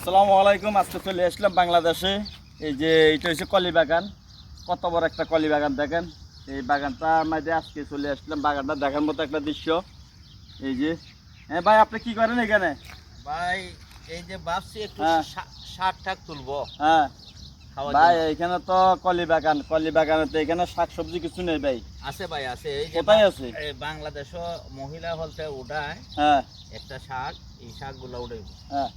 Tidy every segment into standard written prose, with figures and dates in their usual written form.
আসসালামু আলাইকুম। আজকে চলে আসলাম বাংলাদেশে। এই যে এটা হচ্ছে কলি বাগান, কত বড় একটা কলি বাগান দেখেন। এই বাগানটা মধ্যে আজকে চলে আসলাম, বাগানটা দেখার মতো একটা দৃশ্য। এই যে হ্যাঁ ভাই, আপনি কি করেন এখানে? ভাই এই যে ভাবছি একটু হ্যাঁ। শাক টাক তুলবো হ্যাঁ খাওয়ার ভাই, জন্য। এখানে তো কলি বাগান, কলি বাগানে তো এখানে শাকসবজি কিছু নেই ভাই। আছে ভাই, আছে। এই যে কোথায় আছে? বাংলাদেশ মহিলা হলতে উঠায় হ্যাঁ একটা শাক, এই শাকগুলো উঠাইব। হ্যাঁ,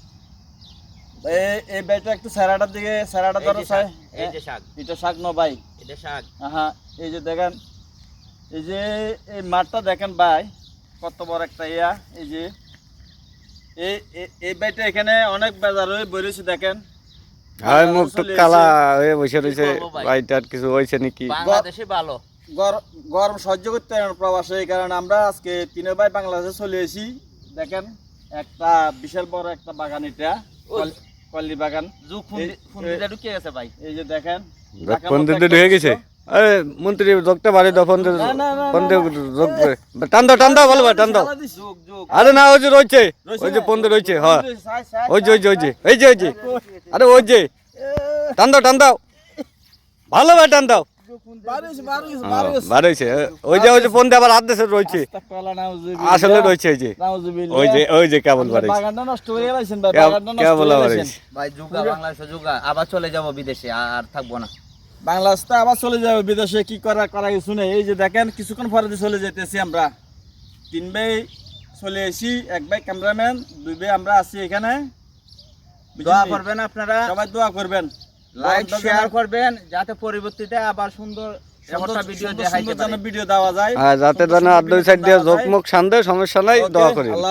এই ভাইটা একটু স্যারাটার দিকে, স্যারাটা এই ধরো যে চাই। শাক, এই যে শাক, এটা শাক ন ভাই। এটা শাক। হ্যাঁ, এই যে দেখেন, এই যে এই মাঠটা দেখেন ভাই, কত বড় একটা ইয়া। এই যে এই বাড়িটা এখানে অনেক বাজার হয়ে বেরিয়েছে দেখেন। হাই মুখ তো কালা হয়ে বসে রয়েছে, কি করবো ভাই? ভাইটার কিছু হয়েছে নাকি? বাংলাদেশে ভালো। গরম সহ্য করতে পারে না প্রবাসে, এই কারণে আমরা আজকে তিন ভাই বাংলাদেশে চলে এসেছি। দেখেন একটা বিশাল বড় একটা বাগান, এটা কলি বাগান। ফুন্দিটা ঢুকিয়ে গেছে ভাই। এই যে দেখেন, ফোন দিতে হয়ে গেছে। আরে মন্ত্রী যোগতে পারে তো ফোন না, না, না, ফোন না, যোগ টান দাও টান দাও বলবা টান দাও। যুগ যুগ আরে না ওই যে রয়েছে, ওই যে ফোন রয়েছে। হ্যাঁ ওই যে ওই যে ওই যে এই যে ওই যে, আরে ওই যে টান দাও ভালো ভাই টান দাও। বার হয়েছে ওই যে ফোন দিয়ে আবার হাত দেশে রয়েছে, আসলে রয়েছে ওই যে ওই যে কেবল বার হয়েছে, বাগানটা নষ্ট করে গেছেন ভাই, বাগানটা নষ্ট কেবল করে আবার গেছেন হয়েছে। ভাই যুগা, বাংলাদেশে যুগা, আবার চলে যাব বিদেশে, আর থাকবো না। বাংলাদেশটা আবার চলে যাবে বিদেশে, কি করা কিছু নেই। এই যে দেখেন কিছুক্ষণ পরে দিয়ে চলে যেতেছি আমরা। তিন ভাই চলে এসি, এক ভাই ক্যামেরাম্যান, দুই ভাই আমরা আছি এখানে। দোয়া করবেন আপনারা, সবাই দোয়া করবেন, লাইক শেয়ার করবেন, যাতে পরবর্তীতে আবার সুন্দর ভিডিও দেখাইতে পারি। ভিডিও দেওয়া যায়। আর যাতে জানা আর দুই সাইড দিয়ে ঝোঁকমুখ সান্দে সমস্যা নাই, দোয়া করি। আল্লাহ